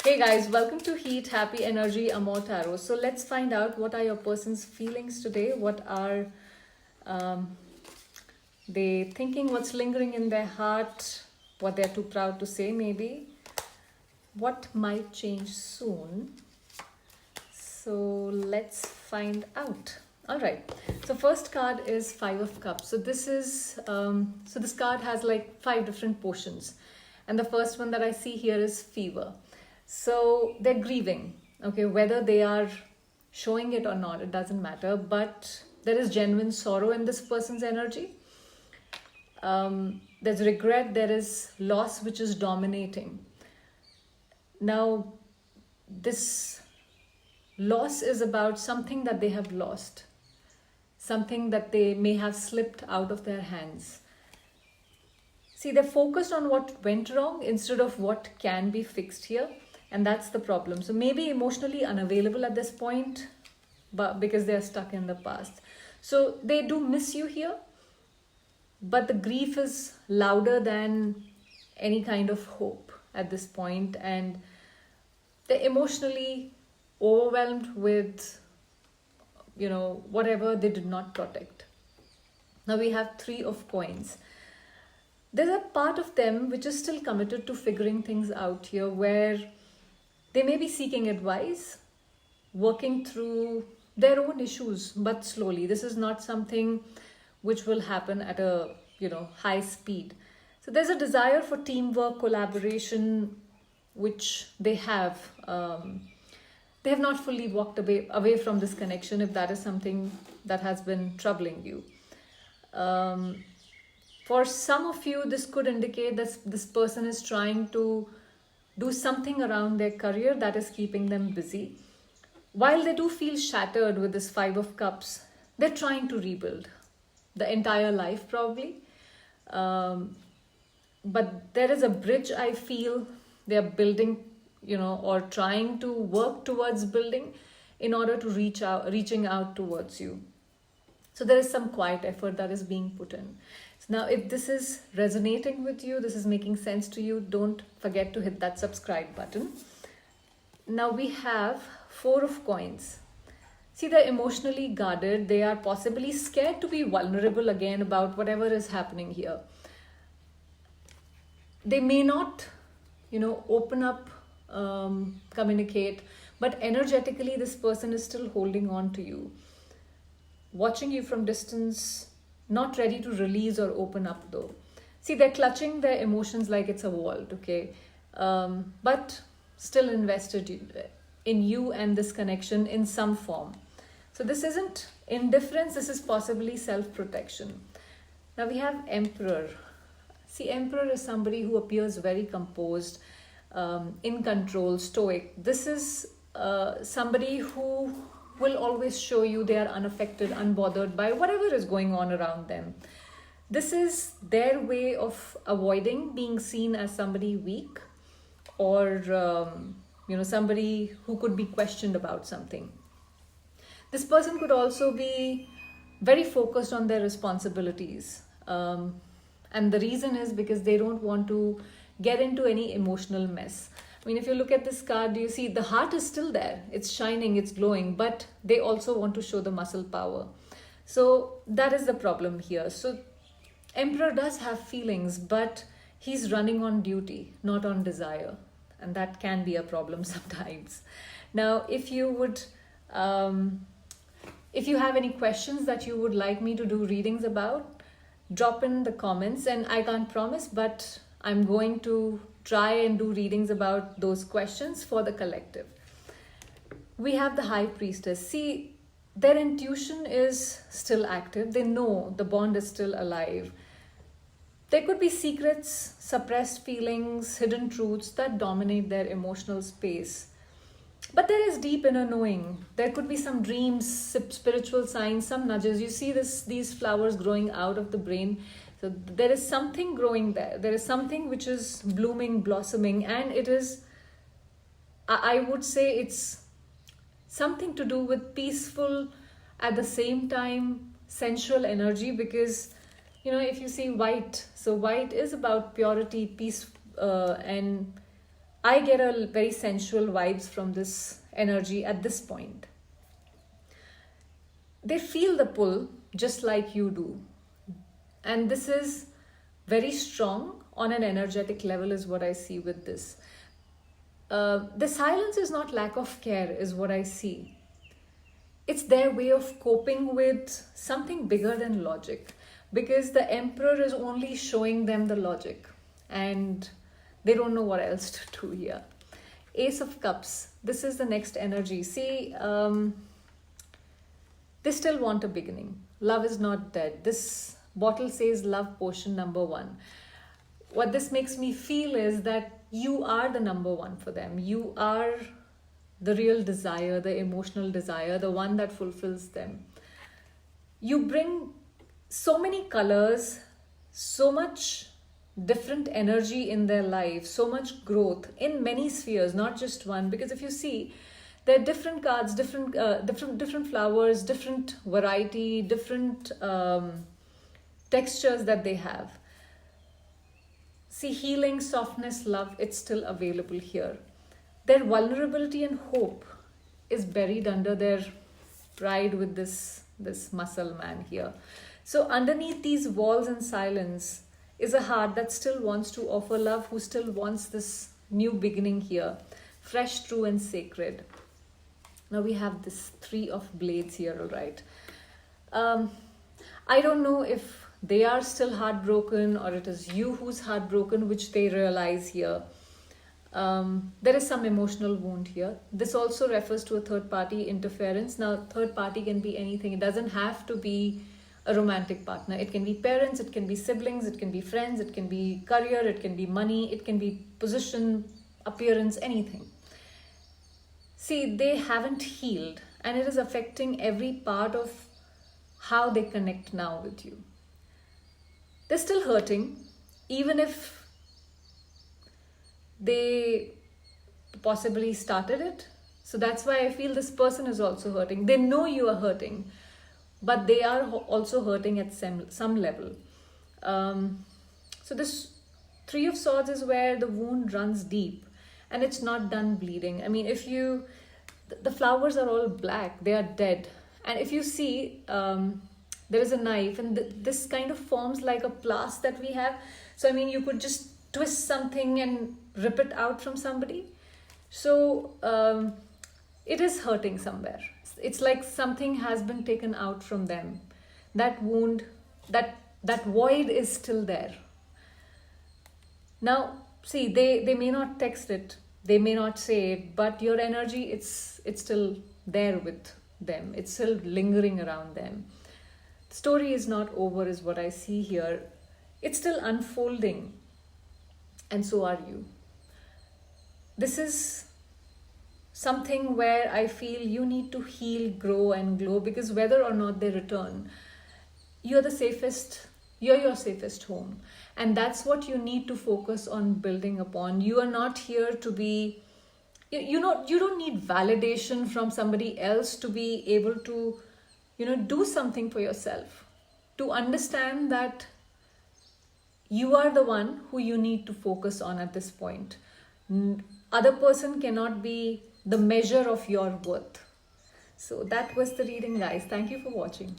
Hey guys, welcome to Heat, Happy Energy, Amor Tarot. So let's find out what are your person's feelings today. What are um, they thinking? What's lingering in their heart? What they're too proud to say, maybe. What might change soon? So let's find out. All right. So first card is Five of Cups. So this card has like five different portions, and the first one that I see here is fever. So they're grieving. Okay, whether they are showing it or not, it doesn't matter. But there is genuine sorrow in this person's energy. There's regret. There is loss, which is dominating. Now, this loss is about something that they have lost, something that they may have slipped out of their hands. See, they're focused on what went wrong instead of what can be fixed here, and that's the problem. So maybe emotionally unavailable at this point, but because they're stuck in the past. So they do miss you here, but the grief is louder than any kind of hope at this point, and they're emotionally overwhelmed with whatever they did not protect. Now we have Three of Coins. There's a part of them which is still committed to figuring things out here, where they may be seeking advice, working through their own issues, but slowly. This is not something which will happen at a high speed. So there's a desire for teamwork, collaboration, which they have. They have not fully walked away from this connection, if that is something that has been troubling you. For some of you, this could indicate that this person is trying to do something around their career that is keeping them busy. While they do feel shattered with this Five of Cups, they're trying to rebuild the entire life probably. But there is a bridge, I feel, they're building, or trying to work towards building in order to reaching out towards you. So there is some quiet effort that is being put in. So now if this is resonating with you, this is making sense to you, don't forget to hit that subscribe button. Now we have Four of Coins. See, they're emotionally guarded. They are possibly scared to be vulnerable again about whatever is happening here. They may not, open up, communicate, but energetically this person is still holding on to you, watching you from distance, not ready to release or open up though. See, they're clutching their emotions like it's a vault, okay? But still invested in you and this connection in some form. So this isn't indifference, this is possibly self-protection. Now we have Emperor. See, Emperor is somebody who appears very composed, in control, stoic. This is somebody who will always show you they are unaffected, unbothered by whatever is going on around them. This is their way of avoiding being seen as somebody weak, or somebody who could be questioned about something. This person could also be very focused on their responsibilities. And the reason is because they don't want to get into any emotional mess. I mean, if you look at this card, you see the heart is still there. It's shining, it's glowing, but they also want to show the muscle power. So that is the problem here. So Emperor does have feelings, but he's running on duty, not on desire. And that can be a problem sometimes. Now, if you have any questions that you would like me to do readings about, drop in the comments, and I can't promise, but I'm going to try and do readings about those questions for the collective. We have the High Priestess. See, their intuition is still active. They know the bond is still alive. There could be secrets, suppressed feelings, hidden truths that dominate their emotional space. But there is deep inner knowing. There could be some dreams, spiritual signs, some nudges. You see these flowers growing out of the brain. So there is something growing there. There is something which is blooming, blossoming, and it is, I would say it's something to do with peaceful, at the same time, sensual energy, because, if you see white, so white is about purity, peace, and I get a very sensual vibes from this energy at this point. They feel the pull just like you do. And this is very strong on an energetic level is what I see with this. The silence is not lack of care is what I see. It's their way of coping with something bigger than logic, because the emperor is only showing them the logic and they don't know what else to do here. Ace of Cups, this is the next energy. See, they still want a beginning. Love is not dead. This bottle says love potion number 1. What this makes me feel is that you are the number 1 for them. You are the real desire, the emotional desire, the one that fulfills them. You bring so many colors, so much different energy in their life, so much growth in many spheres, not just one. Because if you see, there are different cards, different flowers, different variety, different textures that they have. See, healing, softness, love, it's still available here. Their vulnerability and hope is buried under their pride with this muscle man here. So underneath these walls and silence is a heart that still wants to offer love, who still wants this new beginning here, fresh, true, and sacred. Now we have this 3 of blades here, all right. I don't know if they are still heartbroken or it is you who's heartbroken, which they realize here. There is some emotional wound here. This also refers to a third party interference. Now, third party can be anything. It doesn't have to be a romantic partner. It can be parents, it can be siblings, it can be friends, it can be career, it can be money, it can be position, appearance, anything. See, they haven't healed and it is affecting every part of how they connect now with you. They're still hurting, even if they possibly started it. So that's why I feel this person is also hurting. They know you are hurting, but they are also hurting at some level. So this 3 of Swords is where the wound runs deep and it's not done bleeding. I mean, if you, the flowers are all black, they are dead. And if you see, there is a knife and this kind of forms like a blast that we have. So, I mean, you could just twist something and rip it out from somebody. So, it is hurting somewhere. It's like something has been taken out from them. That wound, that void is still there. Now, see, they may not text it, they may not say it, but your energy, it's still there with them. It's still lingering around them. The story is not over is what I see here. It's still unfolding. And so are you. This is something where I feel you need to heal, grow and glow, because whether or not they return, you're your safest home. And that's what you need to focus on building upon. You are not here to be, you don't need validation from somebody else to be able to, do something for yourself. To understand that you are the one who you need to focus on at this point. Other person cannot be the measure of your worth. So that was the reading, guys. Thank you for watching.